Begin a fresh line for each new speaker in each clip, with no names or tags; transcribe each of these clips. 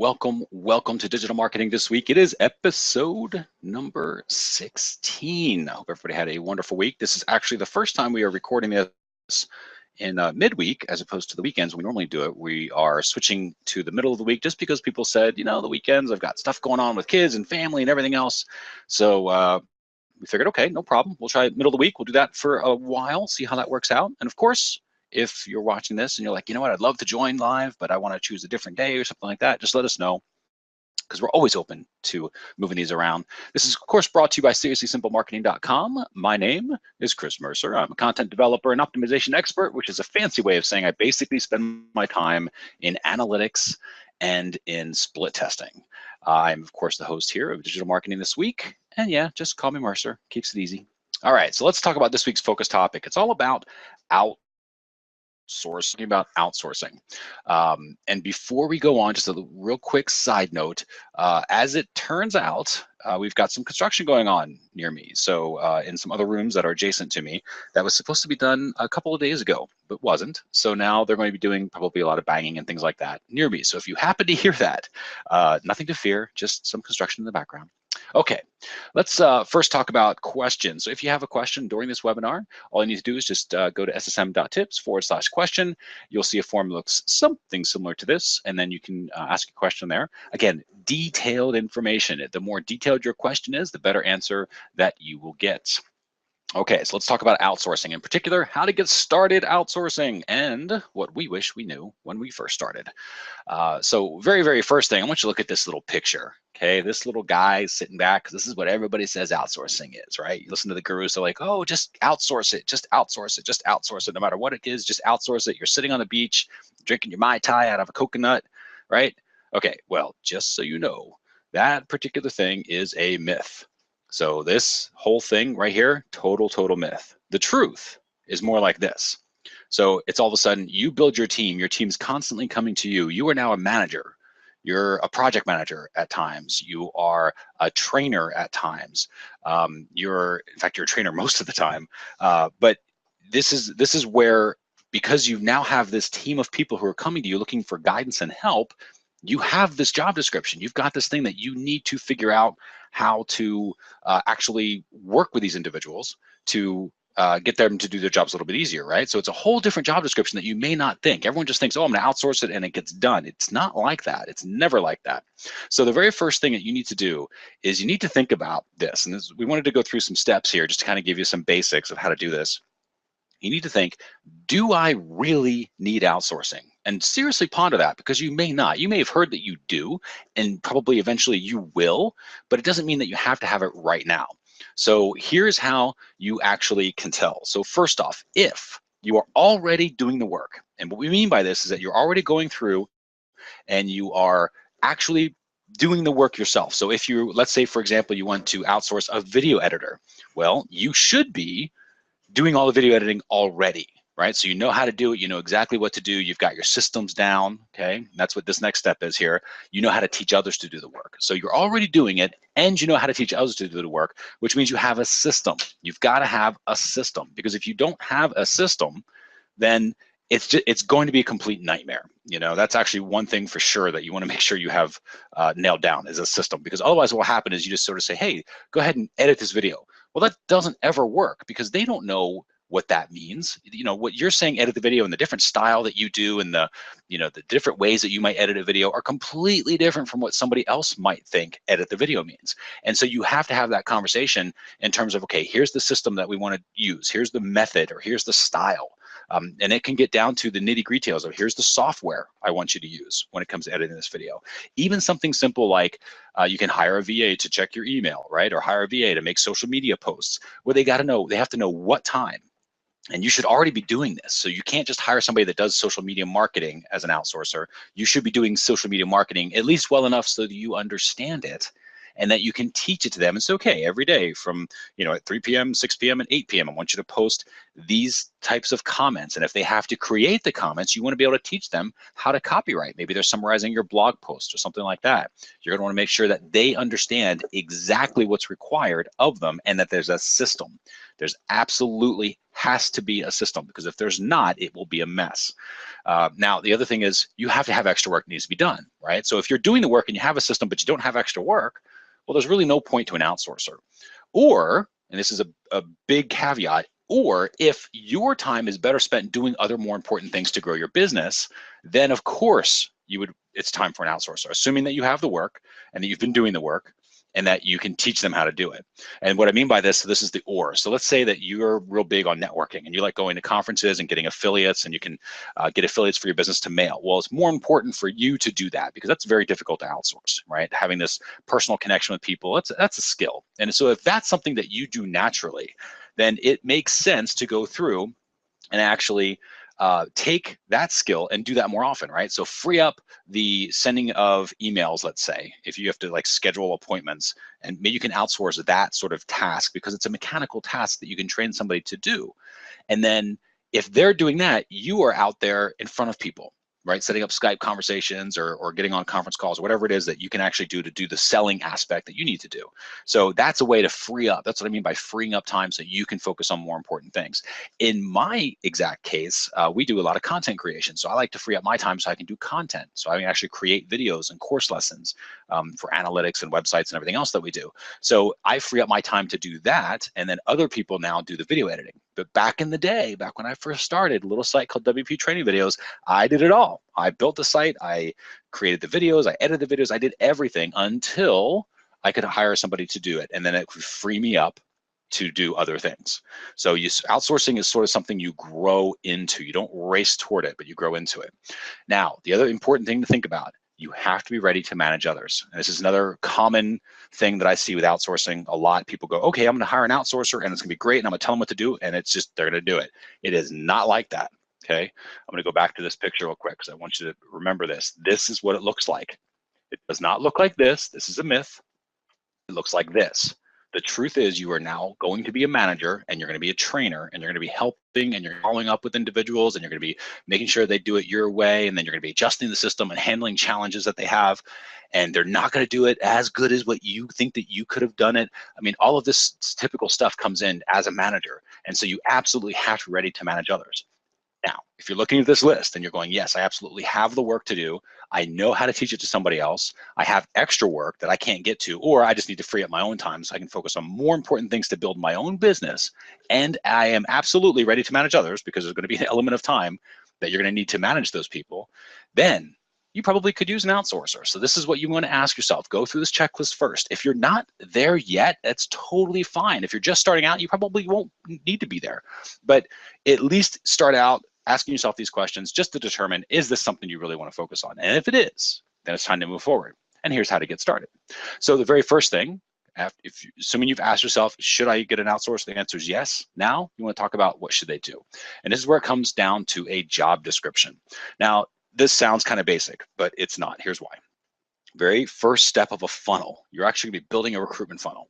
welcome to Digital Marketing This Week. It is episode number 16. I hope everybody had a wonderful week. This is actually the first time we are recording this in midweek as opposed to the weekends when we normally do it. We are switching to the middle of the week just because people said, you know, the weekends, I've got stuff going on with kids and family and everything else. So we figured, okay, no problem. We'll try middle of the week. We'll do that for a while, see how that works out. And of course, if you're watching this and you're like, you know what, I'd love to join live, but I want to choose a different day or something like that, just let us know, because we're always open to moving these around. This is, of course, brought to you by SeriouslySimpleMarketing.com. My name is Chris Mercer. I'm a content developer and optimization expert, which is a fancy way of saying I basically spend my time in analytics and in split testing. I'm, of course, the host here of Digital Marketing This Week. And yeah, just call me Mercer. Keeps it easy. All right, so let's talk about this week's focus topic. It's all about outsourcing. And before we go on, just a real quick side note, as it turns out, we've got some construction going on near me. So in some other rooms that are adjacent to me, that was supposed to be done a couple of days ago, but wasn't. So now they're going to be doing probably a lot of banging and things like that near me. So if you happen to hear that, nothing to fear, just some construction in the background. Okay, let's first talk about questions. So if you have a question during this webinar, all you need to do is just go to ssm.tips/question. You'll see a form that looks something similar to this, and then you can ask a question there. Again, detailed information. The more detailed your question is, the better answer that you will get. Okay, so let's talk about outsourcing, in particular, how to get started outsourcing and what we wish we knew when we first started. So very first thing, I want you to look at this little picture. Okay, this little guy sitting back, because this is what everybody says outsourcing is, right? You listen to the gurus, they're like, oh, just outsource it, just outsource it, just outsource it, no matter what it is, just outsource it. You're sitting on the beach, drinking your Mai Tai out of a coconut, right? Okay, well, just so you know, that particular thing is a myth. So this whole thing right here, total myth. The truth is more like this. So it's all of a sudden you build your team's constantly coming to you. You are now a manager. You're a project manager at times. You are a trainer at times. In fact, you're a trainer most of the time. But this is where, because you now have this team of people who are coming to you looking for guidance and help, you have this job description. You've got this thing that you need to figure out how to actually work with these individuals to get them to do their jobs a little bit easier, right? So it's a whole different job description that you may not think. Everyone just thinks, oh, I'm gonna outsource it and it gets done. It's not like that. It's never like that. So the very first thing that you need to do is you need to think about this. And we wanted to go through some steps here just to kind of give you some basics of how to do this. You need to think, do I really need outsourcing? And seriously ponder that, because you may not. You may have heard that you do, and probably eventually you will, but it doesn't mean that you have to have it right now. So here's how you actually can tell. So first off, if you are already doing the work, and what we mean by this is that you're already going through and you are actually doing the work yourself. So if you, let's say, for example, you want to outsource a video editor, well, you should be doing all the video editing already, right? So you know how to do it, you know exactly what to do, you've got your systems down, okay? And that's what this next step is here. You know how to teach others to do the work. So you're already doing it, and you know how to teach others to do the work, which means you have a system. You've got to have a system, because if you don't have a system, then it's going to be a complete nightmare. You know, that's actually one thing for sure that you want to make sure you have nailed down, is a system, because otherwise what will happen is you just sort of say, hey, go ahead and edit this video. Well, that doesn't ever work, because they don't know what that means. You know, what you're saying, edit the video, and the different style that you do, and the different ways that you might edit a video are completely different from what somebody else might think edit the video means. And so you have to have that conversation in terms of, okay, here's the system that we want to use, here's the method, or here's the style. And it can get down to the nitty-gritty details of, here's the software I want you to use when it comes to editing this video. Even something simple like you can hire a VA to check your email, right? Or hire a VA to make social media posts, where they have to know what time. And you should already be doing this. So you can't just hire somebody that does social media marketing as an outsourcer. You should be doing social media marketing at least well enough so that you understand it, and that you can teach it to them. It's okay, every day from, at 3 p.m., 6 p.m., and 8 p.m., I want you to post these types of comments. And if they have to create the comments, you want to be able to teach them how to copyright. Maybe they're summarizing your blog post or something like that. You're going to want to make sure that they understand exactly what's required of them, and that there's a system. There's absolutely has to be a system, because if there's not, it will be a mess. Now, the other thing is you have to have extra work that needs to be done, right? So if you're doing the work and you have a system, but you don't have extra work, well, there's really no point to an outsourcer. Or, and this is a big caveat, or if your time is better spent doing other more important things to grow your business, then of course it's time for an outsourcer, assuming that you have the work and that you've been doing the work and that you can teach them how to do it. And what I mean by this, so this is the or. So let's say that you're real big on networking and you like going to conferences and getting affiliates, and you can get affiliates for your business to mail. Well, it's more important for you to do that because that's very difficult to outsource, right? Having this personal connection with people, that's a skill. And so if that's something that you do naturally, then it makes sense to go through and actually take that skill and do that more often, right? So free up the sending of emails, let's say, if you have to like schedule appointments, and maybe you can outsource that sort of task because it's a mechanical task that you can train somebody to do. And then if they're doing that, you are out there in front of people, right? Setting up Skype conversations or getting on conference calls, or whatever it is that you can actually do to do the selling aspect that you need to do. So that's a way to free up. That's what I mean by freeing up time so you can focus on more important things. In my exact case, we do a lot of content creation. So I like to free up my time so I can do content. So I can actually create videos and course lessons for analytics and websites and everything else that we do. So I free up my time to do that. And then other people now do the video editing. But back in the day, back when I first started, a little site called WP Training Videos, I did it all. I built the site, I created the videos, I edited the videos, I did everything until I could hire somebody to do it. And then it could free me up to do other things. So outsourcing is sort of something you grow into. You don't race toward it, but you grow into it. Now, the other important thing to think about, you have to be ready to manage others. And this is another common thing that I see with outsourcing a lot. People go, okay, I'm gonna hire an outsourcer and it's gonna be great and I'm gonna tell them what to do, and it's just, they're gonna do it. It is not like that, okay? I'm gonna go back to this picture real quick because I want you to remember this. This is what it looks like. It does not look like this. This is a myth. It looks like this. The truth is you are now going to be a manager and you're going to be a trainer and you're going to be helping and you're following up with individuals and you're going to be making sure they do it your way, and then you're going to be adjusting the system and handling challenges that they have, and they're not going to do it as good as what you think that you could have done it. I mean, all of this typical stuff comes in as a manager, and so you absolutely have to be ready to manage others. Now, if you're looking at this list and you're going, yes, I absolutely have the work to do, I know how to teach it to somebody else, I have extra work that I can't get to, or I just need to free up my own time so I can focus on more important things to build my own business, and I am absolutely ready to manage others because there's going to be an element of time that you're going to need to manage those people, then you probably could use an outsourcer. So this is what you want to ask yourself. Go through this checklist first. If you're not there yet, that's totally fine. If you're just starting out, you probably won't need to be there. But at least start out asking yourself these questions just to determine, is this something you really want to focus on? And if it is, then it's time to move forward. And here's how to get started. So the very first thing, assuming you've asked yourself, should I get an outsource? The answer is yes. Now you want to talk about what should they do? And this is where it comes down to a job description. Now, this sounds kind of basic, but it's not. Here's why. Very first step of a funnel, you're actually going to be building a recruitment funnel.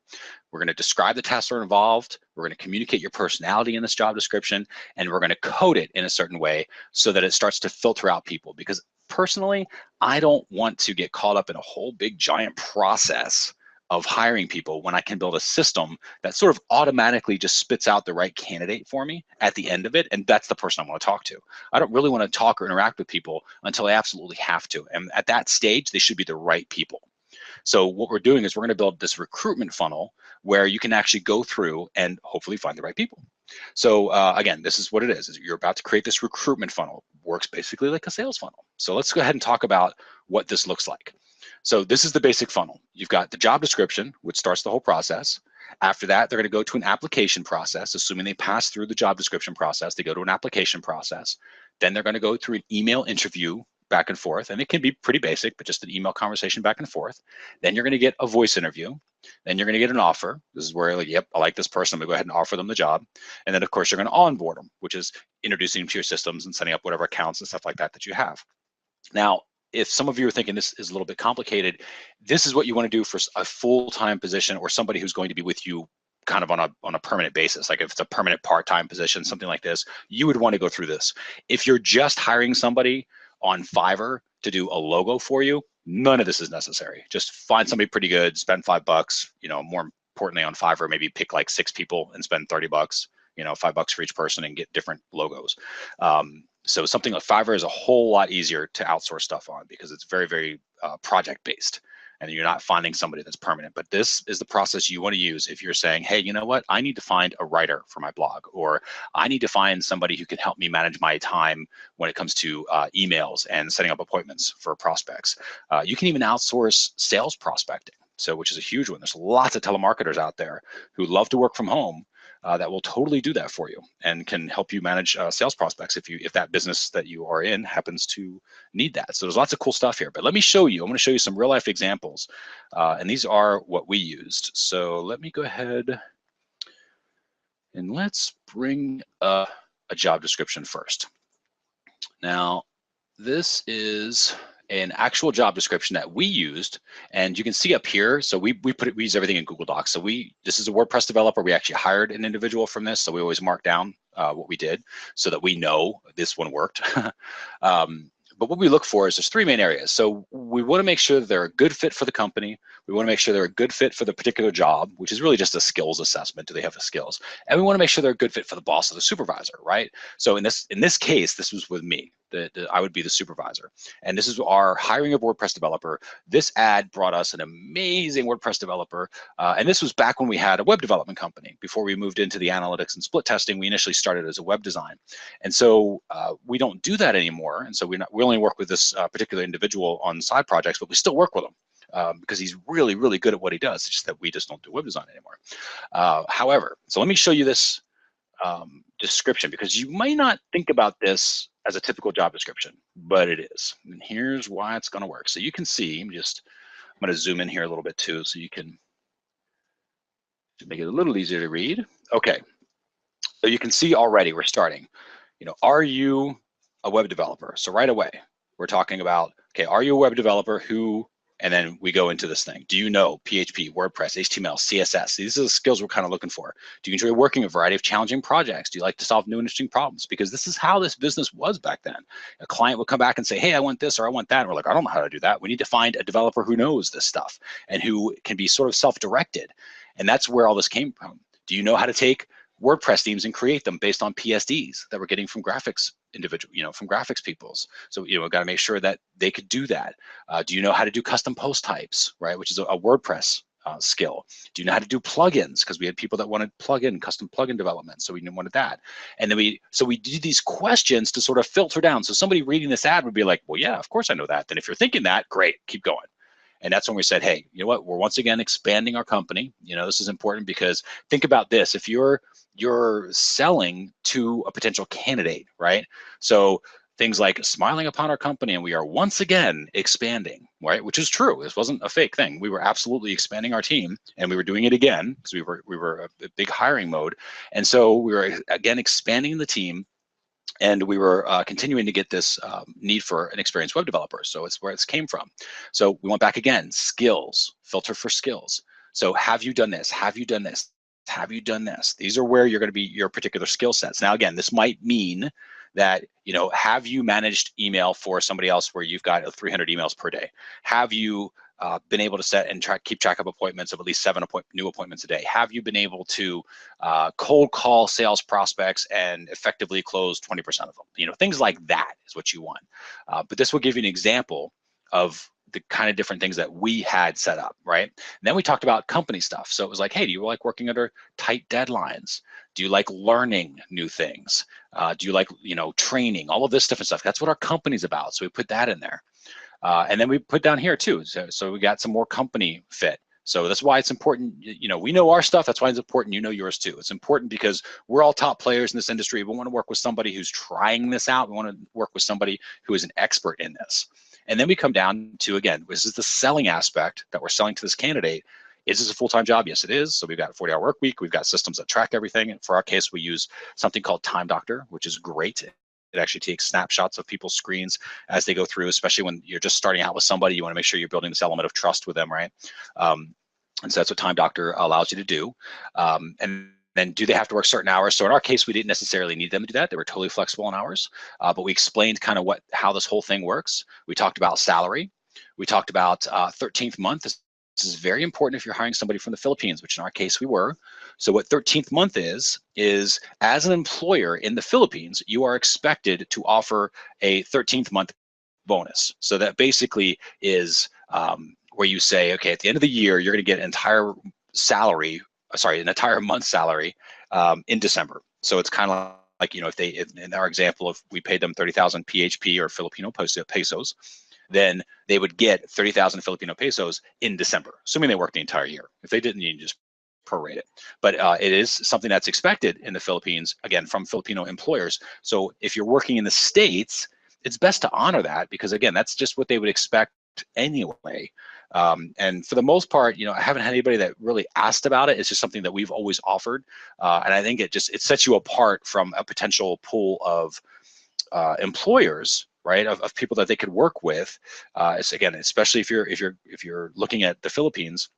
We're going to describe the tasks that are involved. We're going to communicate your personality in this job description, and we're going to code it in a certain way so that it starts to filter out people. Because personally, I don't want to get caught up in a whole big giant process of hiring people when I can build a system that sort of automatically just spits out the right candidate for me at the end of it, and that's the person I want to talk to. I don't really want to talk or interact with people until I absolutely have to, and at that stage, they should be the right people. So what we're doing is we're going to build this recruitment funnel where you can actually go through and hopefully find the right people. So again, this is what it is you're about to create this recruitment funnel. Works basically like a sales funnel. So let's go ahead and talk about what this looks like. So this is the basic funnel. You've got the job description, which starts the whole process. After that, they're going to go to an application process. Assuming they pass through the job description process, they go to an application process. Then they're going to go through an email interview back and forth. And it can be pretty basic, but just an email conversation back and forth. Then you're going to get a voice interview. Then you're going to get an offer. This is where you're like, yep, I like this person. I'm going to go ahead and offer them the job. And then, of course, you're going to onboard them, which is introducing them to your systems and setting up whatever accounts and stuff like that that you have. Now, if some of you are thinking this is a little bit complicated, this is what you want to do for a full-time position or somebody who's going to be with you kind of on a permanent basis. Like if it's a permanent part-time position, something like this, you would want to go through this. If you're just hiring somebody on Fiverr to do a logo for you, none of this is necessary. Just find somebody pretty good, spend $5, more importantly on Fiverr, maybe pick like 6 people and spend $30, you know, $5 for each person and get different logos. So something like Fiverr is a whole lot easier to outsource stuff on because it's very, very project based, and you're not finding somebody that's permanent. But this is the process you want to use if you're saying, hey, you know what, I need to find a writer for my blog, or I need to find somebody who can help me manage my time when it comes to emails and setting up appointments for prospects. You can even outsource sales prospecting, so which is a huge one. There's lots of telemarketers out there who love to work from home that will totally do that for you and can help you manage sales prospects if that business that you are in happens to need that. So there's lots of cool stuff here. But let me show you. I'm going to show you some real life examples, and these are what we used. So let me go ahead and let's bring up a job description first. Now, this is an actual job description that we used, and you can see up here. So we use everything in Google Docs. So this is a WordPress developer. We actually hired an individual from this, so we always mark down what we did so that we know this one worked. But what we look for is there's 3 main areas. So we want to make sure that they're a good fit for the company. We want to make sure they're a good fit for the particular job, which is really just a skills assessment. Do they have the skills? And we want to make sure they're a good fit for the boss or the supervisor, right? So in this case, this was with me. I would be the supervisor. And this is our hiring of WordPress developer. This ad brought us an amazing WordPress developer. And this was back when we had a web development company. Before we moved into the analytics and split testing, we initially started as a web design. And so we don't do that anymore. And so we only work with this particular individual on side projects, but we still work with him because he's really, really good at what he does. It's just that we just don't do web design anymore. However, so let me show you this description, because you might not think about this as a typical job description, but it is. And here's why it's going to work. So you can see, I'm going to zoom in here a little bit too, so you can make it a little easier to read. Okay, so you can see already we're starting. You know, are you a web developer? So right away, we're talking about, okay, are you a web developer who, and then we go into this thing. Do you know PHP, WordPress, HTML, CSS? These are the skills we're kind of looking for. Do you enjoy working a variety of challenging projects? Do you like to solve new and interesting problems? Because this is how this business was back then. A client would come back and say, hey, I want this or I want that. And we're like, I don't know how to do that. We need to find a developer who knows this stuff and who can be sort of self-directed. And that's where all this came from. Do you know how to take WordPress themes and create them based on PSDs that we're getting from graphics from graphics peoples? So, we've got to make sure that they could do that. Do you know how to do custom post types, right? Which is a WordPress skill. Do you know how to do plugins? Because we had people that wanted custom plugin development. So we wanted that. And then we did these questions to sort of filter down. So somebody reading this ad would be like, well, yeah, of course I know that. Then if you're thinking that, great, keep going. And that's when we said, hey, you know what? We're once again expanding our company. This is important because think about this. If you're selling to a potential candidate, right? So things like smiling upon our company, and we are once again expanding, right? Which is true. This wasn't a fake thing. We were absolutely expanding our team, and we were doing it again because we were a big hiring mode. And so we were again expanding the team. And we were continuing to get this need for an experienced web developer. So it's where it came from. So we went back again, skills, filter for skills. So have you done this? Have you done this? Have you done this? These are where you're going to be your particular skill sets. Now, again, this might mean that, have you managed email for somebody else where you've got 300 emails per day? Have you been able to set and keep track of appointments of at least 7 new appointments a day? Have you been able to cold call sales prospects and effectively close 20% of them? Things like that is what you want. But this will give you an example of the kind of different things that we had set up, right? And then we talked about company stuff. So it was like, hey, do you like working under tight deadlines? Do you like learning new things? Do you like, training? All of this different stuff. That's what our company's about. So we put that in there. And then we put down here too. So we got some more company fit. So that's why it's important, we know our stuff. That's why it's important you know yours too. It's important because we're all top players in this industry. We want to work with somebody who's trying this out. We want to work with somebody who is an expert in this. And then we come down to, again, this is the selling aspect that we're selling to this candidate. Is this a full-time job? Yes, it is. So we've got a 40-hour work week. We've got systems that track everything. And for our case, we use something called Time Doctor, which is great. It actually takes snapshots of people's screens as they go through, especially when you're just starting out with somebody. You want to make sure you're building this element of trust with them, right? And so that's what Time Doctor allows you to do. And then do they have to work certain hours? So in our case, we didn't necessarily need them to do that. They were totally flexible in hours, but we explained kind of how this whole thing works. We talked about salary. We talked about 13th month. This is very important if you're hiring somebody from the Philippines, which in our case we were. So what 13th month is as an employer in the Philippines, you are expected to offer a 13th month bonus. So that basically is where you say, okay, at the end of the year, you're going to get an entire salary, sorry, an entire month's salary in December. So it's kind of like, you know, if they, in our example, if we paid them 30,000 PHP or Filipino pesos, then they would get 30,000 Filipino pesos in December, assuming they worked the entire year. If they didn't, you just prorate it. But it is something that's expected in the Philippines, again, from Filipino employers. So if you're working in the States, it's best to honor that because, again, that's just what they would expect anyway. And for the most part, you know, I haven't had anybody that really asked about it. It's just something that we've always offered. And I think it sets you apart from a potential pool of employers, right, of people that they could work with. Again, especially if you're looking at the Philippines,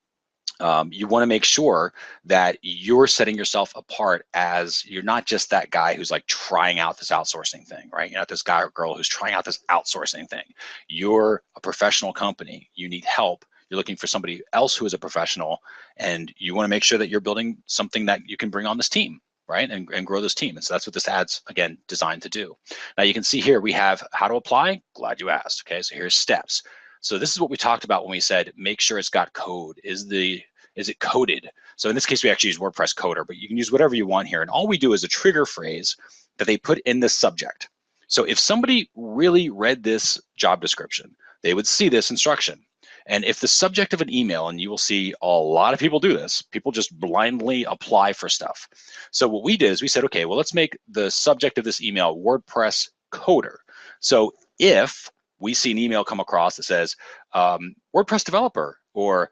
you want to make sure that you're setting yourself apart as you're not just that guy who's like trying out this outsourcing thing, right? You're not this guy or girl who's trying out this outsourcing thing. You're a professional company. You need help. You're looking for somebody else who is a professional, and you want to make sure that you're building something that you can bring on this team, right? And grow this team. And so that's what this ad's, again, designed to do. Now you can see here we have how to apply. Glad you asked. Okay, so here's steps. So this is what we talked about when we said make sure it's got code. Is it coded? So in this case, we actually use WordPress coder, but you can use whatever you want here. And all we do is a trigger phrase that they put in the subject. So if somebody really read this job description, they would see this instruction. And if the subject of an email, and you will see a lot of people do this, people just blindly apply for stuff. So what we did is we said, okay, well, let's make the subject of this email WordPress coder. So if we see an email come across that says WordPress developer or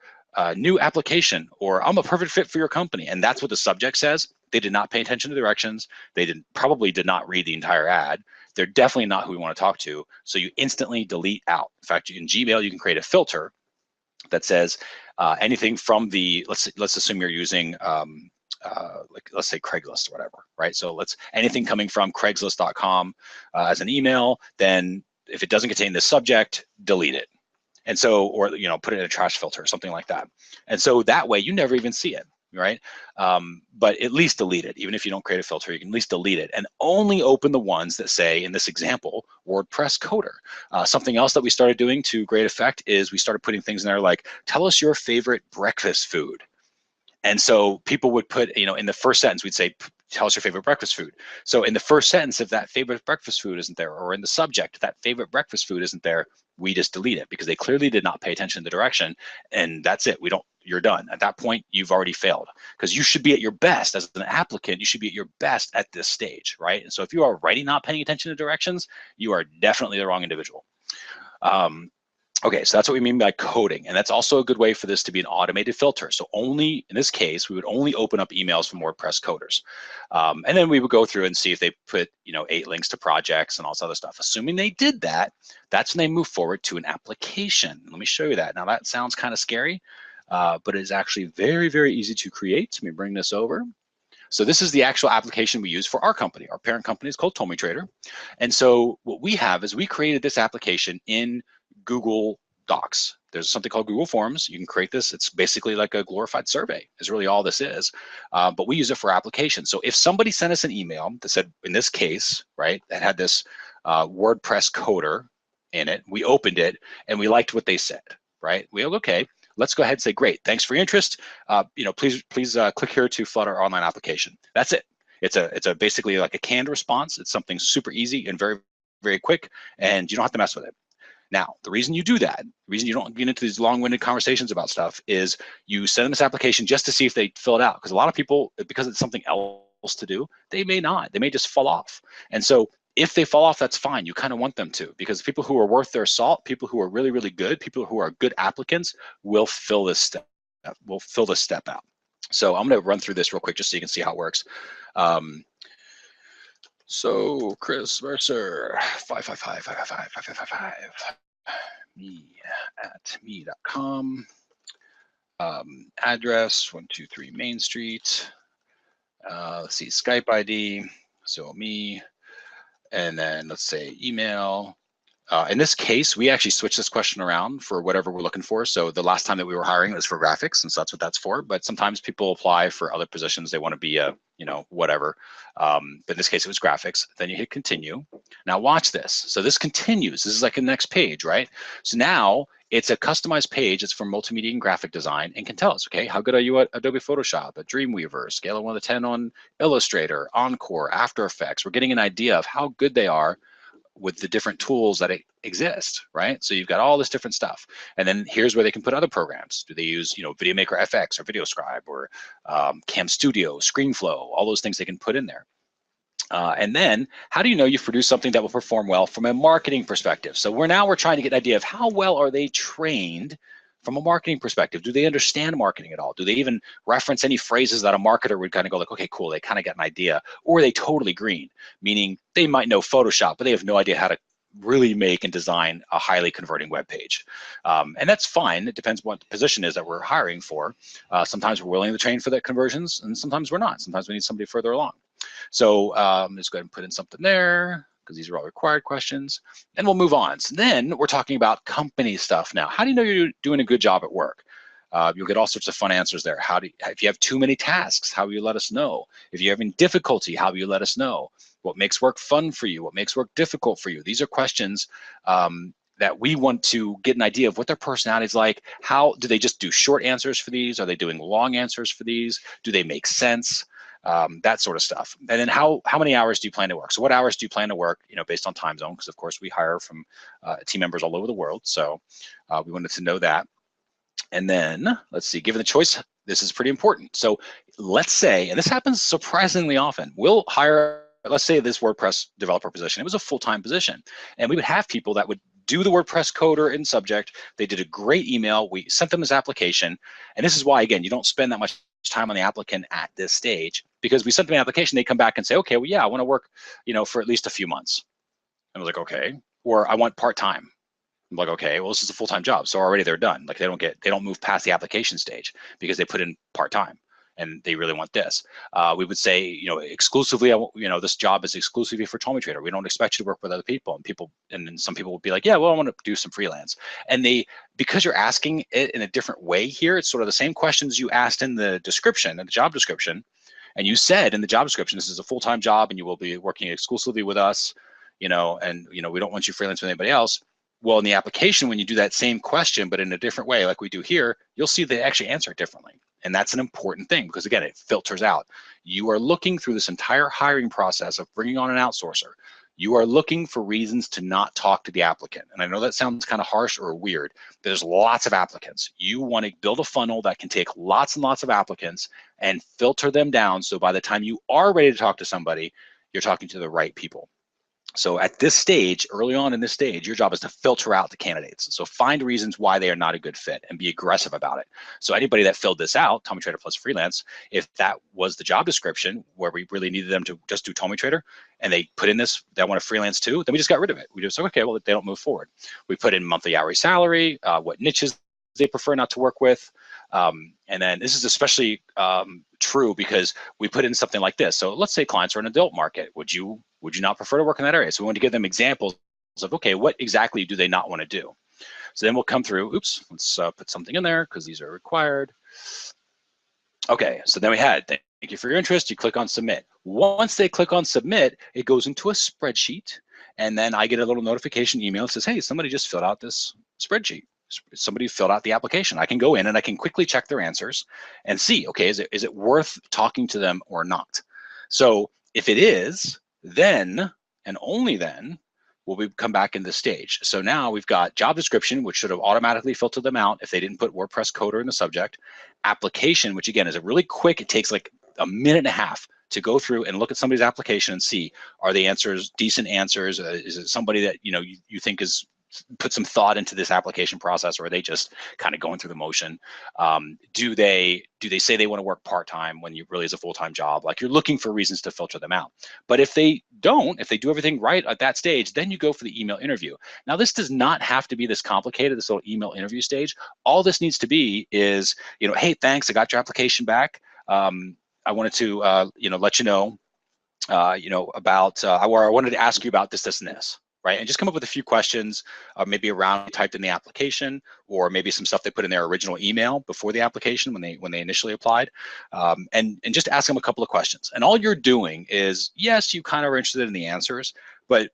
new application, or I'm a perfect fit for your company, and that's what the subject says, they did not pay attention to the directions. They probably did not read the entire ad. They're definitely not who we want to talk to. So you instantly delete out. In fact, in Gmail, you can create a filter that says anything from the, let's assume you're using like, let's say Craigslist or whatever, right? So anything coming from Craigslist.com as an email, then if it doesn't contain the subject, delete it. And so, or, you know, put it in a trash filter or something like that. And so that way you never even see it, right? But at least delete it. Even if you don't create a filter, you can at least delete it and only open the ones that say, in this example, WordPress coder. Something else that we started doing to great effect is we started putting things in there like, tell us your favorite breakfast food. And so people would put, you know, in the first sentence, we'd say, tell us your favorite breakfast food. So in the first sentence, if that favorite breakfast food isn't there, or in the subject, that favorite breakfast food isn't there, we just delete it because they clearly did not pay attention to the direction. And that's it. You're done. At that point, you've already failed because you should be at your best as an applicant. You should be at your best at this stage, right? And so if you are already not paying attention to directions, you are definitely the wrong individual. Okay, so that's what we mean by coding. And that's also a good way for this to be an automated filter. So only, in this case, we would only open up emails from WordPress coders. And then we would go through and see if they put, you know, 8 links to projects and all this other stuff. Assuming they did that, that's when they move forward to an application. Let me show you that. Now that sounds kind of scary, but it is actually very, very easy to create. Let me bring this over. So this is the actual application we use for our company. Our parent company is called TommyTrader. And so what we have is we created this application in Google Docs. There's something called Google Forms. You can create this. It's basically like a glorified survey is really all this is, but we use it for applications. So if somebody sent us an email that said, in this case, right, that had this WordPress coder in it, we opened it and we liked what they said, right? We go, okay, let's go ahead and say, great, thanks for your interest. You know, please click here to flood our online application. That's it. It's a basically like a canned response. It's something super easy and very, very quick, and you don't have to mess with it. Now, the reason you do that, the reason you don't get into these long-winded conversations about stuff is you send them this application just to see if they fill it out. Because a lot of people, because it's something else to do, they may not. They may just fall off. And so if they fall off, that's fine. You kind of want them to, because people who are worth their salt, people who are really, really good, people who are good applicants will fill this step out. So I'm going to run through this real quick just so you can see how it works. So Chris Mercer, 555-555-5555, me@me.com. Address 123 Main Street. Let's see, Skype ID. So me, and then let's say email. In this case, we actually switched this question around for whatever we're looking for. So the last time that we were hiring, it was for graphics, and so that's what that's for. But sometimes people apply for other positions. They want to be a, whatever. But in this case, it was graphics. Then you hit continue. Now watch this. So this continues. This is like the next page, right? So now it's a customized page. It's for multimedia and graphic design and can tell us, okay, how good are you at Adobe Photoshop, at Dreamweaver, scale of 1 to 10 on Illustrator, Encore, After Effects. We're getting an idea of how good they are with the different tools that exist, right? So you've got all this different stuff. And then here's where they can put other programs. Do they use, Video Maker FX or VideoScribe or Cam Studio, ScreenFlow, all those things they can put in there. And then how do you know you've produced something that will perform well from a marketing perspective? So we're trying to get an idea of how well are they trained from a marketing perspective. Do they understand marketing at all? Do they even reference any phrases that a marketer would kind of go like, okay, cool, they kind of get an idea? Or are they totally green, meaning they might know Photoshop, but they have no idea how to really make and design a highly converting web page. And that's fine. It depends what the position is that we're hiring for. Sometimes we're willing to train for the conversions, and sometimes we're not. Sometimes we need somebody further along. So let's go ahead and put in something there, because these are all required questions, and we'll move on. So then we're talking about company stuff now. How do you know you're doing a good job at work? You'll get all sorts of fun answers there. If you have too many tasks, how will you let us know? If you're having difficulty, how will you let us know? What makes work fun for you? What makes work difficult for you? These are questions that we want to get an idea of what their personality is like. How do they just do short answers for these? Are they doing long answers for these? Do they make sense? That sort of stuff. And then how many hours do you plan to work? So what hours do you plan to work, based on time zone? Because of course we hire from team members all over the world. So we wanted to know that. And then let's see, given the choice, this is pretty important. So let's say, and this happens surprisingly often, we'll hire, let's say this WordPress developer position, it was a full-time position. And we would have people that would do the WordPress coder in subject. They did a great email. We sent them this application. And this is why, again, you don't spend that much time on the applicant at this stage, because we sent them an application, they come back and say, okay, well, yeah, I want to work, for at least a few months. And I was like, okay, or I want part-time. I'm like, okay, well, this is a full-time job. So already they're done. Like they don't move past the application stage because they put in part-time and they really want this. We would say, exclusively, this job is exclusively for TommyTrader. We don't expect you to work with other people. And then some people would be like, yeah, well, I want to do some freelance. And because you're asking it in a different way here, it's sort of the same questions you asked in the description, in the job description. And you said in the job description, this is a full-time job and you will be working exclusively with us, and we don't want you freelance with anybody else. Well, in the application, when you do that same question, but in a different way, like we do here, you'll see they actually answer it differently. And that's an important thing because, again, it filters out. You are looking through this entire hiring process of bringing on an outsourcer. You are looking for reasons to not talk to the applicant. And I know that sounds kind of harsh or weird. There's lots of applicants. You want to build a funnel that can take lots and lots of applicants and filter them down. So by the time you are ready to talk to somebody, you're talking to the right people. So at this stage, early on in this stage, your job is to filter out the candidates. So find reasons why they are not a good fit and be aggressive about it. So anybody that filled this out, TommyTrader plus freelance, if that was the job description where we really needed them to just do TommyTrader and they put in this, they want to freelance too, then we just got rid of it. We just said, okay, well, they don't move forward. We put in monthly hourly salary, what niches they prefer not to work with. And then this is especially true because we put in something like this. So let's say clients are in an adult market. Would you not prefer to work in that area? So we want to give them examples of, okay, what exactly do they not want to do? So then we'll come through, oops, let's put something in there because these are required. Okay, so then we had, thank you for your interest. You click on submit. Once they click on submit, it goes into a spreadsheet. And then I get a little notification email that says, hey, somebody just filled out this spreadsheet. Somebody filled out the application. I can go in and I can quickly check their answers and see, okay, is it worth talking to them or not? So if it is, then and only then will we come back in this stage. So now we've got job description, which should have automatically filtered them out if they didn't put WordPress coder in the subject. Application, which again is a really quick, it takes like a minute and a half to go through and look at somebody's application and see, are the answers decent answers? Is it somebody that you think is put some thought into this application process, or are they just kind of going through the motion? Do they say they want to work part-time when you really is a full-time job? Like, you're looking for reasons to filter them out. But if they don't, if they do everything right at that stage, then you go for the email interview. Now, this does not have to be this complicated, this little email interview stage. All this needs to be is, hey, thanks, I got your application back. I wanted to, let you know, about, or I wanted to ask you about this, this, and this. right? And just come up with a few questions, maybe around typed in the application, or maybe some stuff they put in their original email before the application when they initially applied, and just ask them a couple of questions. And all you're doing is, yes, you kind of are interested in the answers, but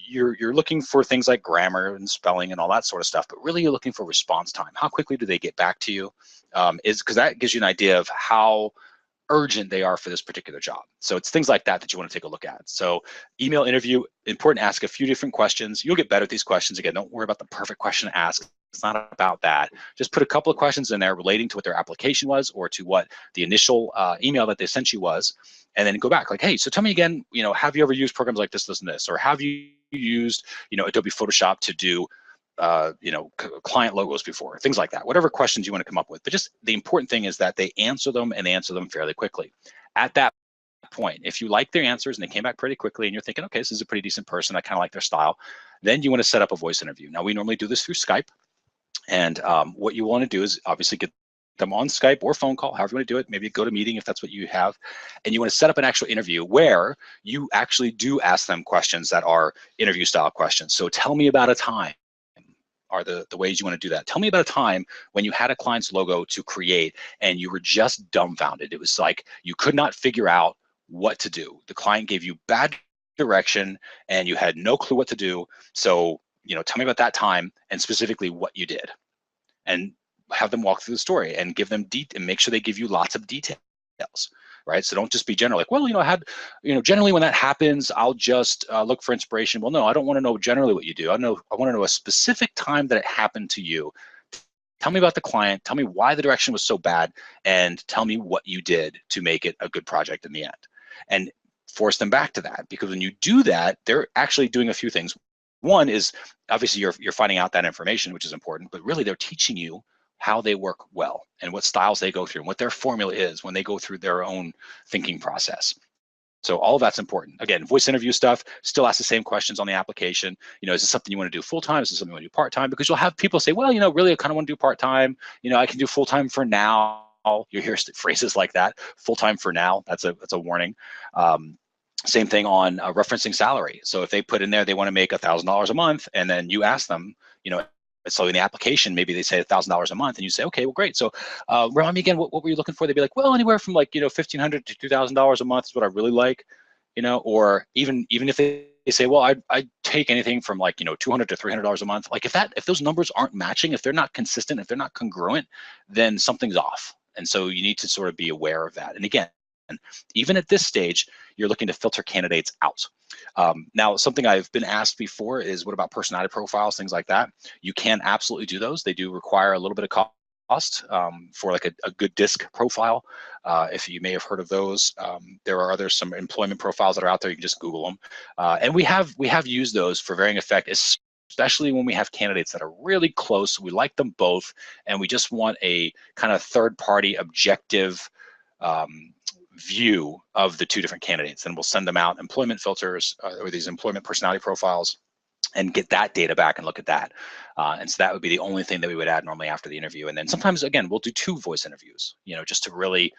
you're looking for things like grammar and spelling and all that sort of stuff, but really you're looking for response time. How quickly do they get back to you? Is because that gives you an idea of how urgent they are for this particular job. So it's things like that that you want to take a look at. So email interview, important to ask a few different questions. You'll get better at these questions. Again, don't worry about the perfect question to ask. It's not about that. Just put a couple of questions in there relating to what their application was or to what the initial email that they sent you was, and then go back like, hey, so tell me again, have you ever used programs like this, and this, or have you used, Adobe Photoshop to do client logos before, things like that, whatever questions you want to come up with. But just the important thing is that they answer them, and they answer them fairly quickly. At that point, if you like their answers and they came back pretty quickly and you're thinking, okay, this is a pretty decent person, I kind of like their style, then you want to set up a voice interview. Now, we normally do this through Skype. And what you want to do is obviously get them on Skype or phone call, however you want to do it. Maybe go to meeting if that's what you have. And you want to set up an actual interview where you actually do ask them questions that are interview style questions. So tell me about a time, are the ways you want to do that. Tell me about a time when you had a client's logo to create and you were just dumbfounded. It was like you could not figure out what to do. The client gave you bad direction and you had no clue what to do. So, tell me about that time and specifically what you did. And have them walk through the story and give them and make sure they give you lots of details. Right? So don't just be general, like, well, I had, generally when that happens, I'll just look for inspiration. Well, no, I don't want to know generally what you do. I want to know a specific time that it happened to you. Tell me about the client. Tell me why the direction was so bad, and tell me what you did to make it a good project in the end. And force them back to that, because when you do that, they're actually doing a few things. One is obviously you're finding out that information, which is important, but really they're teaching you how they work well and what styles they go through and what their formula is when they go through their own thinking process. So all of that's important. Again, voice interview stuff, still ask the same questions on the application. Is this something you want to do full-time? Is this something you want to do part-time? Because you'll have people say, well, really, I kind of want to do part-time. I can do full-time for now. You hear phrases like that, full-time for now. That's a warning. Same thing on referencing salary. So if they put in there, they want to make $1,000 a month, and then you ask them, so in the application, maybe they say $1,000 a month, and you say, okay, well, great. So remind me again, what were you looking for? They'd be like, well, anywhere from $1,500 to $2,000 a month is what I really like, or even if they say, well, I'd take anything from $200 to $300 a month. Like if those numbers aren't matching, if they're not consistent, if they're not congruent, then something's off. And so you need to sort of be aware of that. And again, even at this stage, you're looking to filter candidates out. Now, something I've been asked before is, what about personality profiles, things like that? You can absolutely do those. They do require a little bit of cost for like a good DISC profile. If you may have heard of those, there are some employment profiles that are out there. You can just Google them. And we have used those for varying effect, especially when we have candidates that are really close. We like them both, and we just want a kind of third-party objective view of the two different candidates. And we'll send them out employment filters or these employment personality profiles and get that data back and look at that. And so that would be the only thing that we would add normally after the interview. And then sometimes, again, we'll do 2 voice interviews, just to really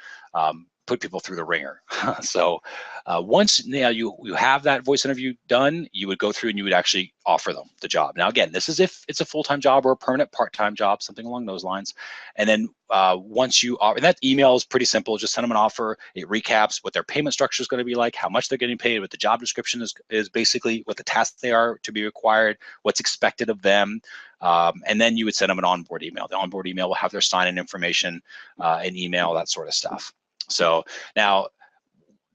put people through the ringer. So once you have that voice interview done, you would go through and you would actually offer them the job. Now, again, this is if it's a full-time job or a permanent part-time job, something along those lines. And then once you offer, and that email is pretty simple, just send them an offer. It recaps what their payment structure is going to be like, how much they're getting paid, what the job description is basically, what the tasks they are to be required, what's expected of them. And then you would send them an onboard email. The onboard email will have their sign-in information, an email, that sort of stuff. So now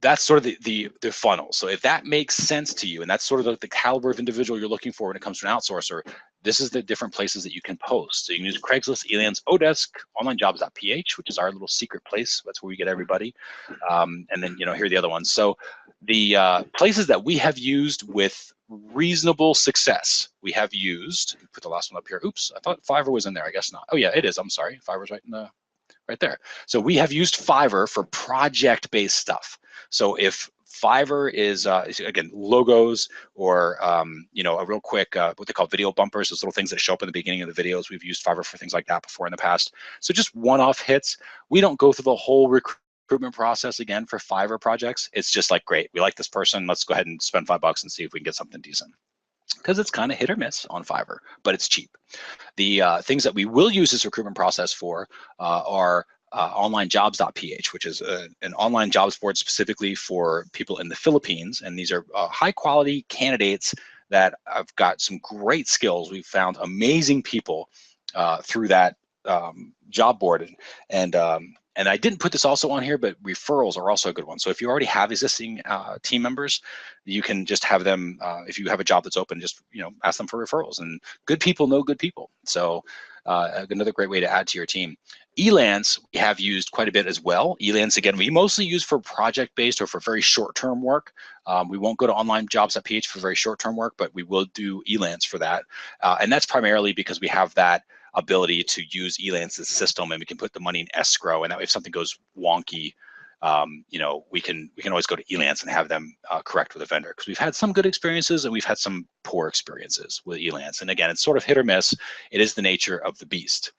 that's sort of the funnel. So if that makes sense to you, and that's sort of the caliber of individual you're looking for when it comes to an outsourcer, this is the different places that you can post. So you can use Craigslist, Elance, Odesk, onlinejobs.ph, which is our little secret place. That's where we get everybody. And then, here are the other ones. So the places that we have used with reasonable success, we have used, put the last one up here. Oops, I thought Fiverr was in there. I guess not. Oh yeah, it is. I'm sorry. Fiverr's right there. So we have used Fiverr for project-based stuff. So if Fiverr is again, logos or a real quick what they call video bumpers, those little things that show up in the beginning of the videos. We've used Fiverr for things like that before in the past. So just one-off hits. We don't go through the whole recruitment process again for Fiverr projects. It's just like, great, we like this person, let's go ahead and spend $5 and see if we can get something decent. because it's kind of hit or miss on Fiverr, but it's cheap. The things that we will use this recruitment process for are onlinejobs.ph, which is an online jobs board specifically for people in the Philippines. And these are high quality candidates that have got some great skills. We've found amazing people through that job board. And I didn't put this also on here, but referrals are also a good one. So if you already have existing team members, you can just have them, if you have a job that's open, just ask them for referrals. And good people know good people. So another great way to add to your team. Elance we have used quite a bit as well. Elance, again, we mostly use for project-based or for very short-term work. We won't go to onlinejobs.ph for very short-term work, but we will do Elance for that. And that's primarily because we have that ability to use Elance's system, and we can put the money in escrow, and that way if something goes wonky, we can always go to Elance and have them correct with a vendor, because we've had some good experiences and we've had some poor experiences with Elance. And again, it's sort of hit or miss. It is the nature of the beast.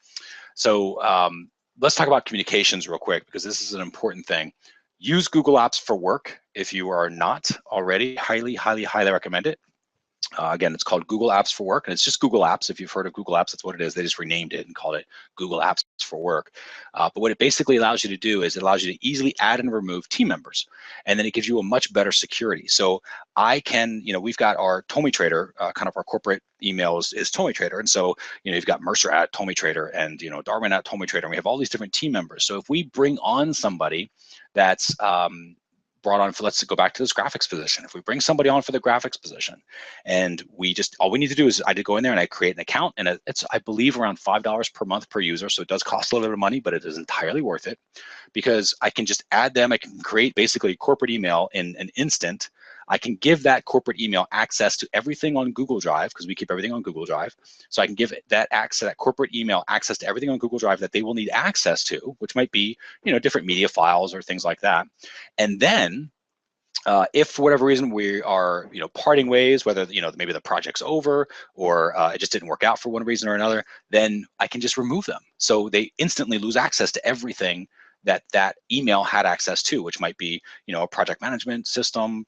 So let's talk about communications real quick, because this is an important thing. Use Google Apps for work if you are not already. Highly, highly, highly recommend it. Again, it's called Google Apps for Work, and it's just Google Apps. If you've heard of Google Apps, that's what it is. They just renamed it and called it Google Apps for Work. But what it basically allows you to do is it allows you to easily add and remove team members, and then it gives you a much better security. So I can, we've got our TommyTrader, kind of our corporate email is TommyTrader, and so you've got Mercer at TommyTrader, and Darwin at TommyTrader, and we have all these different team members. So if we bring on somebody that's brought on for, let's go back to this graphics position. If we bring somebody on for the graphics position, and all we need to do is I did go in there and I create an account, and it's, I believe, around $5 per month per user. So it does cost a little bit of money, but it is entirely worth it, because I can just add them. I can create basically a corporate email in an instant. I can give that corporate email access to everything on Google Drive, because we keep everything on Google Drive. So I can give that corporate email access to everything on Google Drive that they will need access to, which might be, different media files or things like that. And then if for whatever reason we are, parting ways, whether, maybe the project's over or it just didn't work out for one reason or another, then I can just remove them. So they instantly lose access to everything that email had access to, which might be, a project management system,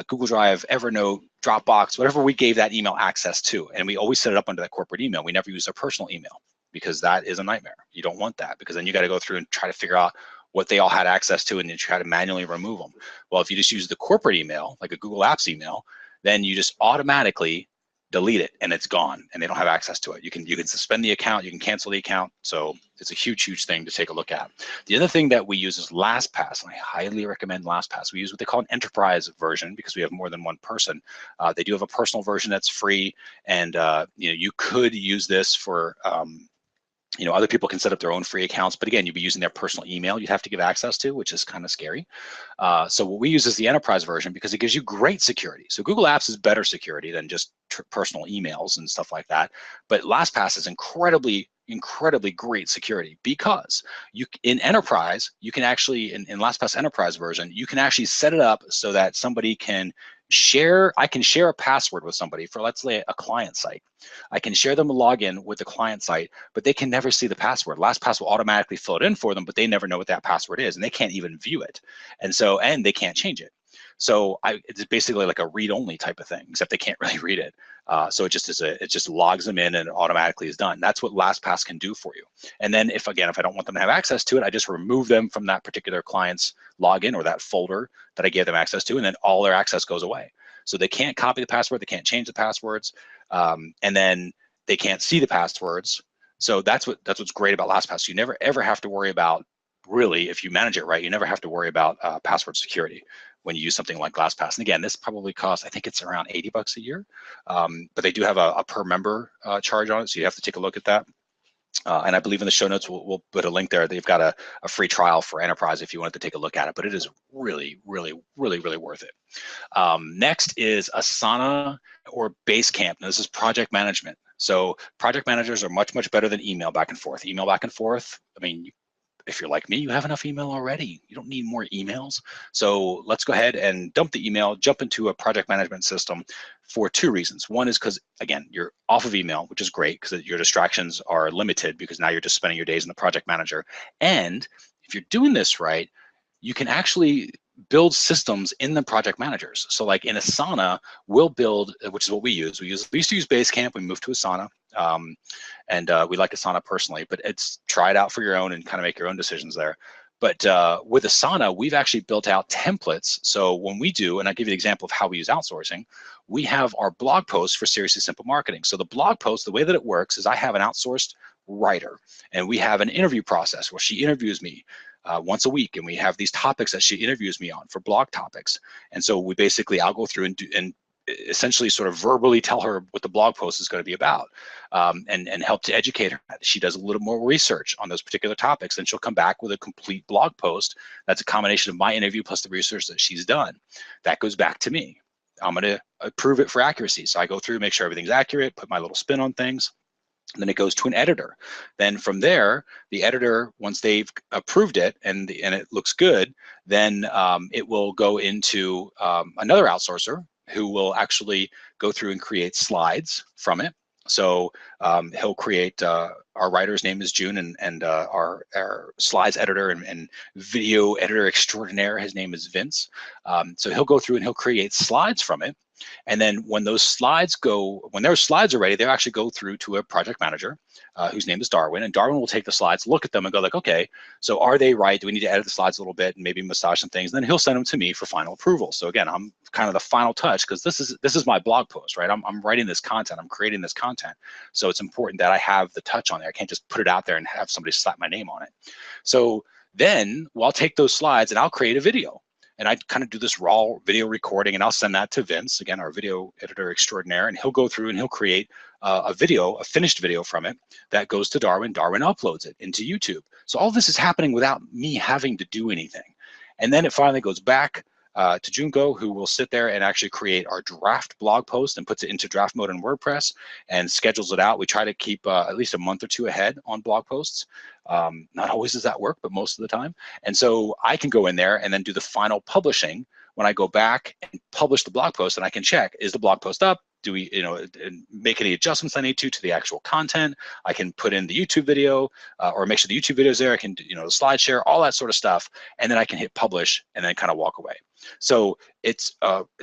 Google Drive, Evernote, Dropbox, whatever we gave that email access to. And we always set it up under that corporate email. We never use our personal email, because that is a nightmare. You don't want that, because then you got to go through and try to figure out what they all had access to, and you try to manually remove them. Well, if you just use the corporate email, like a Google Apps email, then you just automatically delete it and it's gone, and they don't have access to it. You can suspend the account, you can cancel the account. So it's a huge, huge thing to take a look at. The other thing that we use is LastPass, and I highly recommend LastPass. We use what they call an enterprise version, because we have more than one person. They do have a personal version that's free, and you could use this for other people can set up their own free accounts, but again, you'd be using their personal email you'd have to give access to, which is kind of scary. So what we use is the enterprise version, because it gives you great security. So Google Apps is better security than just personal emails and stuff like that. But LastPass is incredibly great security, because in enterprise, you can actually, in LastPass enterprise version, you can actually set it up so that somebody can I can share a password with somebody for, let's say, a client site. I can share them a login with the client site, but they can never see the password. LastPass will automatically fill it in for them, but they never know what that password is, and they can't even view it. And they can't change it. So it's basically like a read-only type of thing, except they can't really read it. So it just logs them in and it automatically is done. That's what LastPass can do for you. And then if I don't want them to have access to it, I just remove them from that particular client's login or that folder that I gave them access to, and then all their access goes away. So they can't copy the password, they can't change the passwords, and then they can't see the passwords. So that's what's great about LastPass. You never ever have to worry about, really, if you manage it right, you never have to worry about password security when you use something like LastPass. And again, this probably costs, I think it's around $80 a year, but they do have a per member charge on it, so you have to take a look at that. And I believe in the show notes, we'll put a link there. They've got a free trial for enterprise if you wanted to take a look at it, but it is really, really, really, really worth it. Next is Asana or Basecamp. Now, this is project management. So project managers are much, much better than email back and forth. Email back and forth, I mean, if you're like me, you have enough email already. You don't need more emails. So let's go ahead and dump the email, jump into a project management system for two reasons. One is because, again, you're off of email, which is great because your distractions are limited, because now you're just spending your days in the project manager. And if you're doing this right, you can actually build systems in the project managers. So like in Asana, we'll build, which is what we use. We used to use Basecamp. We moved to Asana, and we like Asana personally. But it's try it out for your own and kind of make your own decisions there. But with Asana, we've actually built out templates. So when we do, and I'll give you an example of how we use outsourcing, we have our blog posts for Seriously Simple Marketing. So the blog post, the way that it works is I have an outsourced writer, and we have an interview process where she interviews me once a week, and we have these topics that she interviews me on for blog topics. And so we basically, I'll go through and essentially sort of verbally tell her what the blog post is going to be about, and help to educate her. She does a little more research on those particular topics, and she'll come back with a complete blog post that's a combination of my interview plus the research that she's done. That goes back to me. I'm going to approve it for accuracy. So I go through, make sure everything's accurate, put my little spin on things. And then it goes to an editor. Then from there, the editor, once they've approved it and it looks good, then it will go into another outsourcer who will actually go through and create slides from it. So he'll create, our writer's name is June, and our slides editor and video editor extraordinaire, his name is Vince. So he'll go through and he'll create slides from it. And then when those slides when those slides are ready, they'll actually go through to a project manager whose name is Darwin. And Darwin will take the slides, look at them and go like, okay, so are they right? Do we need to edit the slides a little bit and maybe massage some things? And then he'll send them to me for final approval. So again, I'm kind of the final touch, because this is my blog post, right? I'm writing this content, I'm creating this content. So it's important that I have the touch on there. I can't just put it out there and have somebody slap my name on it. So then I'll take those slides and I'll create a video. And I kind of do this raw video recording, and I'll send that to Vince, again, our video editor extraordinaire, and he'll go through and he'll create a finished video from it that goes to Darwin. Darwin uploads it into YouTube. So all this is happening without me having to do anything. And then it finally goes back to Junko, who will sit there and actually create our draft blog post and puts it into draft mode in WordPress and schedules it out. We try to keep at least a month or two ahead on blog posts. Not always does that work, but most of the time. And so I can go in there and then do the final publishing when I go back and publish the blog post, and I can check, is the blog post up? Do we, make any adjustments I need to the actual content? I can put in the YouTube video or make sure the YouTube video is there. I can, the slide share, all that sort of stuff. And then I can hit publish and then kind of walk away. So it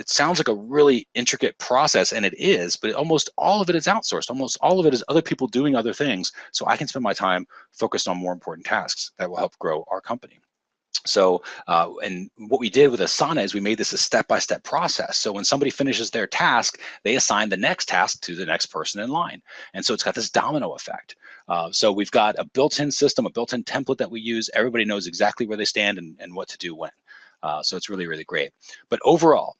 sounds like a really intricate process, and it is, but almost all of it is outsourced. Almost all of it is other people doing other things. So I can spend my time focused on more important tasks that will help grow our company. So, and what we did with Asana is we made this a step-by-step process. So when somebody finishes their task, they assign the next task to the next person in line. And so it's got this domino effect. So we've got a built-in system, a built-in template that we use. Everybody knows exactly where they stand and what to do when. So it's really, really great. But overall,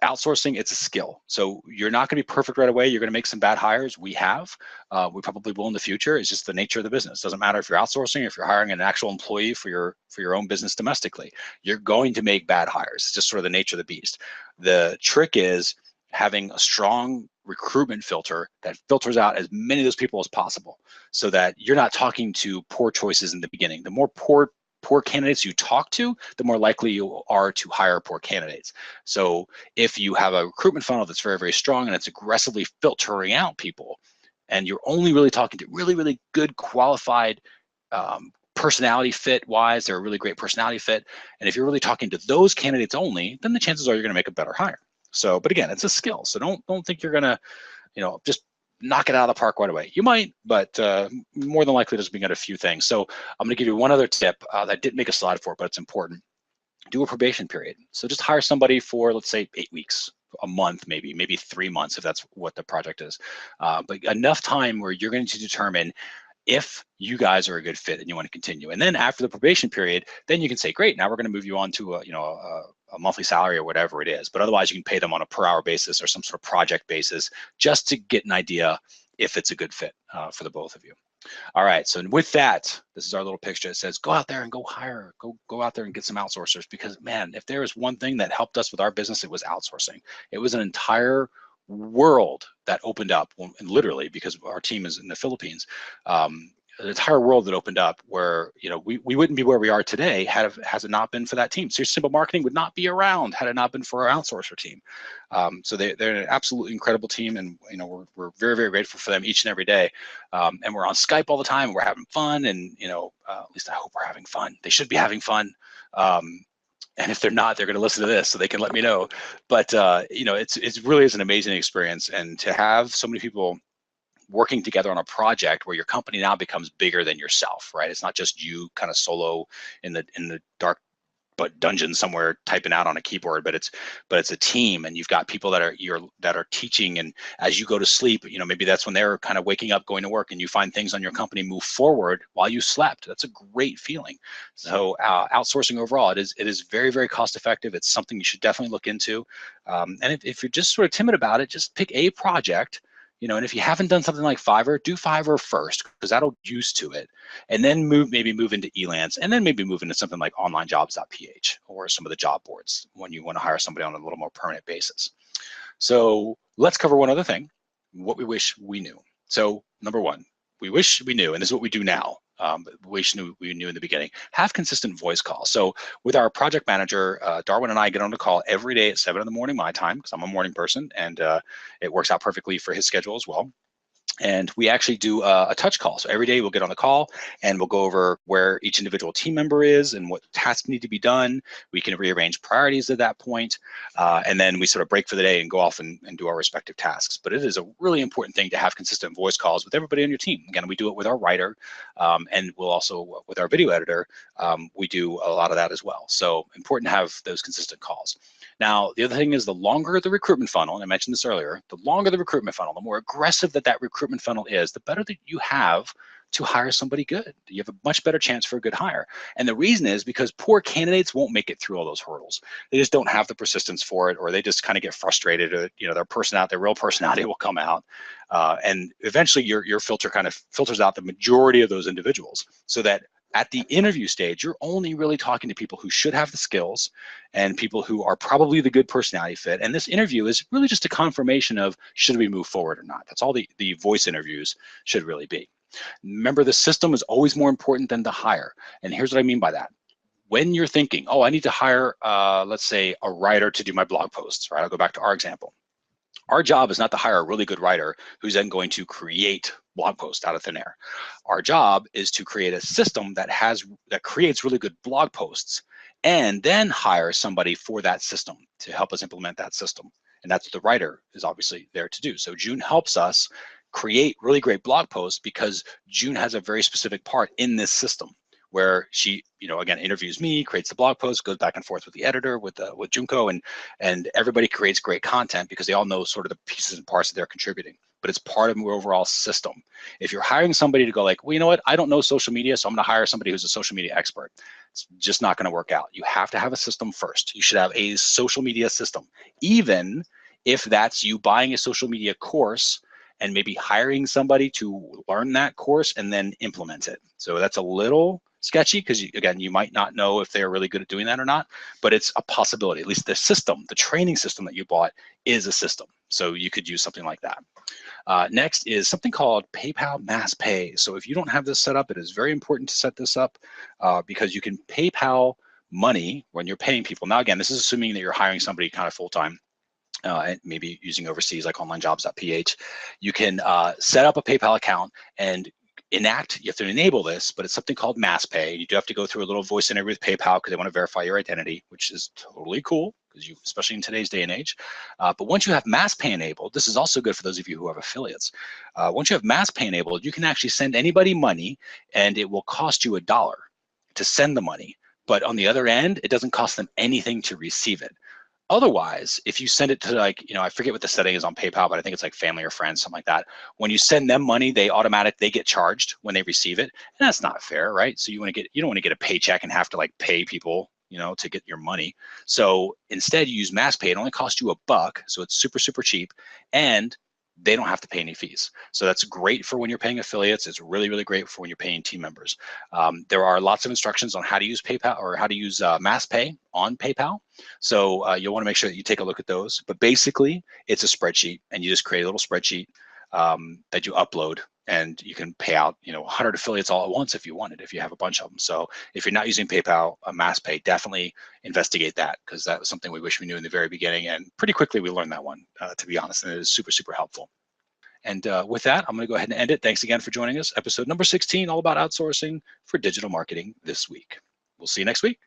outsourcing, it's a skill. So you're not going to be perfect right away. You're going to make some bad hires. We probably will in the future. It's just the nature of the business. Doesn't matter if you're outsourcing, if you're hiring an actual employee for your own business domestically, you're going to make bad hires. It's just sort of the nature of the beast. The trick is having a strong recruitment filter that filters out as many of those people as possible, so that you're not talking to poor choices in the beginning. The more poor candidates you talk to, the more likely you are to hire poor candidates. So if you have a recruitment funnel that's very, very strong and it's aggressively filtering out people, and you're only really talking to really, really good qualified personality fit wise, they're a really great personality fit. And if you're really talking to those candidates only, then the chances are you're going to make a better hire. So, but again, it's a skill. So don't think you're going to, just knock it out of the park right away. You might, but more than likely just being at a few things. So I'm going to give you one other tip that I didn't make a slide for, but it's important. Do a probation period. So just hire somebody for, let's say, 8 weeks, a month, maybe 3 months if that's what the project is. But enough time where you're going to determine if you guys are a good fit and you want to continue. And then after the probation period, then you can say, great, now we're going to move you on to a monthly salary or whatever it is. But otherwise, you can pay them on a per hour basis or some sort of project basis, just to get an idea if it's a good fit for the both of you. All right, so with that, this is our little picture. It says, go out there and go hire, go out there and get some outsourcers, because man, if there is one thing that helped us with our business, it was outsourcing. It was an entire world that opened up, and literally, because our team is in the Philippines, an entire world that opened up where we wouldn't be where we are today has it not been for that team. Seriously Simple Marketing would not be around had it not been for our outsourcer team. So they're an absolutely incredible team, and we're very, very grateful for them each and every day. And we're on Skype all the time. We're having fun, and at least I hope we're having fun. They should be having fun. And if they're not, they're going to listen to this, so they can let me know. But you know, it's really is an amazing experience, and to have so many people working together on a project where your company now becomes bigger than yourself, right? It's not just you kind of solo in the dark but dungeon somewhere typing out on a keyboard, but it's a team, and you've got people that are teaching, and as you go to sleep, you know, maybe that's when they're kind of waking up, going to work, and you find things on your company move forward while you slept. That's a great feeling. So outsourcing overall, it is very, very cost effective. It's something you should definitely look into. And if you're just sort of timid about it, just pick a project. You know, and if you haven't done something like Fiverr, do Fiverr first, because that'll get used to it, and then maybe move into Elance, and then maybe move into something like onlinejobs.ph or some of the job boards when you want to hire somebody on a little more permanent basis. So let's cover one other thing, what we wish we knew. So number one, we wish we knew, and this is what we do now. We knew in the beginning, have consistent voice calls. So with our project manager, Darwin and I get on the call every day at 7 in the morning my time, because I'm a morning person, and it works out perfectly for his schedule as well. And we actually do a touch call. So every day we'll get on the call and we'll go over where each individual team member is and what tasks need to be done. We can rearrange priorities at that point. And then we sort of break for the day and go off and do our respective tasks. But it is a really important thing to have consistent voice calls with everybody on your team. Again, we do it with our writer, and we'll also, with our video editor, we do a lot of that as well. So important to have those consistent calls. Now, the other thing is, the longer the recruitment funnel, and I mentioned this earlier, the longer the recruitment funnel, the more aggressive that recruitment funnel is, the better that you have to hire somebody good. You have a much better chance for a good hire. And the reason is because poor candidates won't make it through all those hurdles. They just don't have the persistence for it, or they just kind of get frustrated, or, you know, their real personality will come out. And eventually your filter kind of filters out the majority of those individuals, so that at the interview stage, you're only really talking to people who should have the skills and people who are probably the good personality fit. And this interview is really just a confirmation of, should we move forward or not? That's all the voice interviews should really be. Remember, the system is always more important than the hire. And here's what I mean by that. When you're thinking, oh, I need to hire, let's say, a writer to do my blog posts, right? I'll go back to our example. Our job is not to hire a really good writer who's then going to create blog posts out of thin air. Our job is to create a system that creates really good blog posts, and then hire somebody for that system to help us implement that system. And that's what the writer is obviously there to do. So June helps us create really great blog posts because June has a very specific part in this system, where she, you know, again, interviews me, creates the blog post, goes back and forth with the editor, with Junko, and everybody creates great content because they all know sort of the pieces and parts that they're contributing. But it's part of the overall system. If you're hiring somebody to go like, well, you know what, I don't know social media, so I'm going to hire somebody who's a social media expert, it's just not going to work out. You have to have a system first. You should have a social media system, even if that's you buying a social media course and maybe hiring somebody to learn that course and then implement it. So that's a little sketchy because, again, you might not know if they're really good at doing that or not, but it's a possibility. At least the system, the training system that you bought, is a system. So you could use something like that. Next is something called PayPal Mass Pay. So if you don't have this set up, it is very important to set this up because you can PayPal money when you're paying people. Now, again, this is assuming that you're hiring somebody kind of full-time. And maybe using overseas like onlinejobs.ph, you can set up a PayPal account and you have to enable this, but it's something called Mass Pay. You do have to go through a little voice interview with PayPal because they want to verify your identity, which is totally cool, because especially in today's day and age. But once you have Mass Pay enabled, this is also good for those of you who have affiliates. Once you have Mass Pay enabled, you can actually send anybody money, and it will cost you $1 to send the money. But on the other end, it doesn't cost them anything to receive it. Otherwise, if you send it to, like, you know, I forget what the setting is on PayPal, but I think it's like family or friends, something like that. When you send them money, they get charged when they receive it, and that's not fair, right? So you don't want to get a paycheck and have to like pay people, you know, to get your money. So instead, you use Mass Pay. It only costs you $1, so it's super, super cheap, and they don't have to pay any fees. So that's great for when you're paying affiliates. It's really, really great for when you're paying team members. There are lots of instructions on how to use PayPal, or how to use Mass Pay on PayPal. So you'll want to make sure that you take a look at those. But basically, it's a spreadsheet, and you just create a little spreadsheet that you upload, and you can pay out, you know, 100 affiliates all at once if you wanted, if you have a bunch of them. So if you're not using PayPal, Mass Pay, definitely investigate that, because that was something we wish we knew in the very beginning, and pretty quickly we learned that one, to be honest, and it is super, super helpful. And with that, I'm going to go ahead and end it. Thanks again for joining us. Episode number 16, all about outsourcing for digital marketing this week. We'll see you next week.